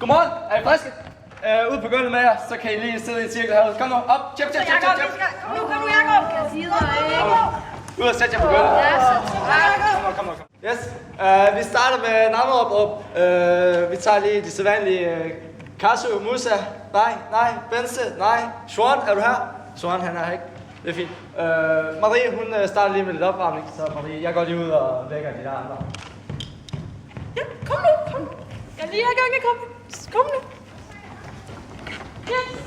Godmorgen, er I friske? Ud på gulvet med jer, så kan I lige sidde i en cirkel herude. Kom nu, op, tjep. Kom nu, Jacob. Kan jeg sige dig? Ud og sæt jer på gulvet. Ja, så Kom. Yes, vi starter med navneopråb. Vi tager lige de sædvanlige. Kasu, Musa, nej, Bense, nej. Schwan, er du her? Schwan, han er her ikke. Det er fint. Marie, hun starter lige med lidt opvarmning, så Marie, jeg går lige ud og vækker de der andre. ja, kom nu. Jeg er lige i gang, kom nu. Yes.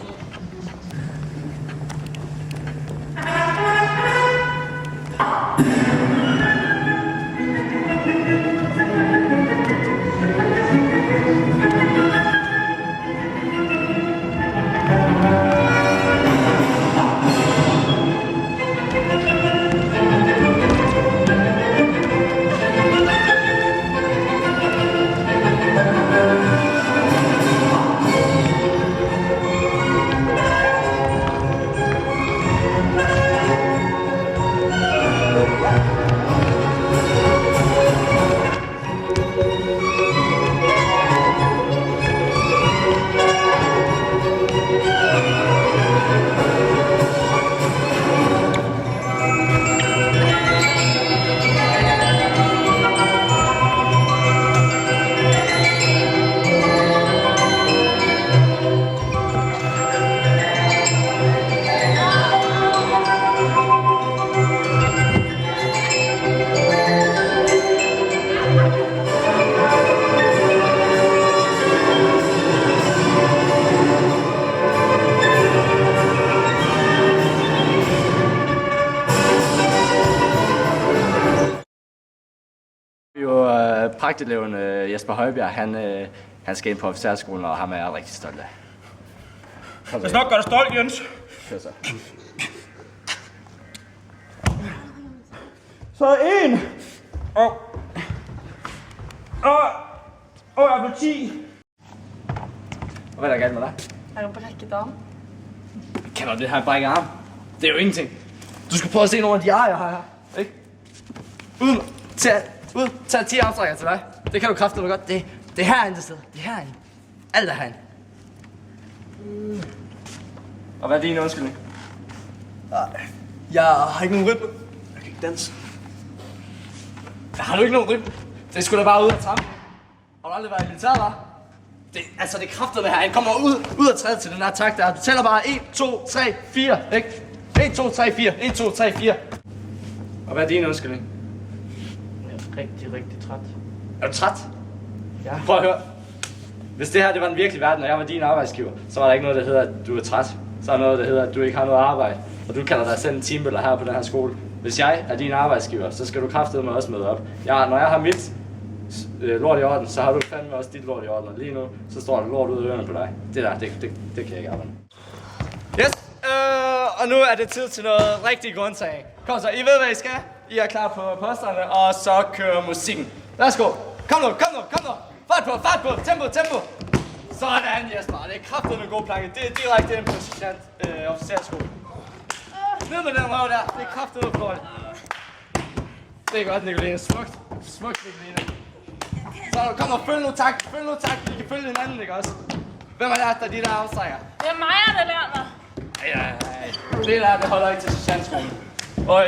Pragteleven Jesper Højbjerg, han skal ind på officerskolen, og ham er jeg rigtig stolt af. Jeg skal nok gøre dig stolt, Jens. Kør så. Så 1. Jeg er på 10. Og hvad er der galt med dig? Er du brækket arm? Kender du det her brække arm? Det er jo ingenting. Du skal prøve at se nogle af de ar, jeg har her. Ikke? Tag 10 armstrækker til dig. Det kan du kraftedeme godt. Det er herinde, det sted. Det er herinde. Alt er herinde. Og hvad er din undskyldning? Jeg har ikke nogen rytme. Jeg kan ikke danse. Har du ikke nogen rytme? Det skulle da bare ud af trampen. Har du aldrig været i militæret, hva'? Det er kraftedeme herinde. Kommer ud og træde til den her takt der. Du tæller bare 1, 2, 3, 4, ikke? 1, 2, 3, 4. 1, 2, 3, 4. Og hvad er din undskyldning? Jeg er rigtig træt. Er du træt? Ja. Prøv at høre. Hvis det her det var den virkelige verden, og jeg var din arbejdsgiver, så var der ikke noget, der hedder, at du er træt. Så er der noget, der hedder, at du ikke har noget arbejde. Og du kalder dig selv en teambuilder her på den her skole. Hvis jeg er din arbejdsgiver, så skal du kraftedeme også møde op. Når jeg har mit lort i orden, så har du fandme også dit lort i orden. Og lige nu, så står der lort ud af ørerne på dig. Det kan jeg ikke arbejde med. Yes, og nu er det tid til noget rigtig grundtag. Kom så, I ved hvad I skal. I er klar på posterne, og så kører musikken. Værsgo. Kom nu. Fart på. Tempo. Sådan, Jesper. Det er kraftedeme en god planke. Det er direkte ind på officerskolen. Ned med den røv der. Det er kraftedeme flot. Det er godt, Nicoline. Smukt, Nicoline. Så kom nu, følg nu tak. Vi kan følge hinanden, ikke også? Hvem har lært dig de der armstrækker? Det er mig, der lærer mig. Ej. Det der, det holder ikke til sergentskolen. Øj.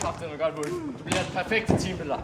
Kraftedeme godt, Bull. Du bliver en perfekt teambuilder.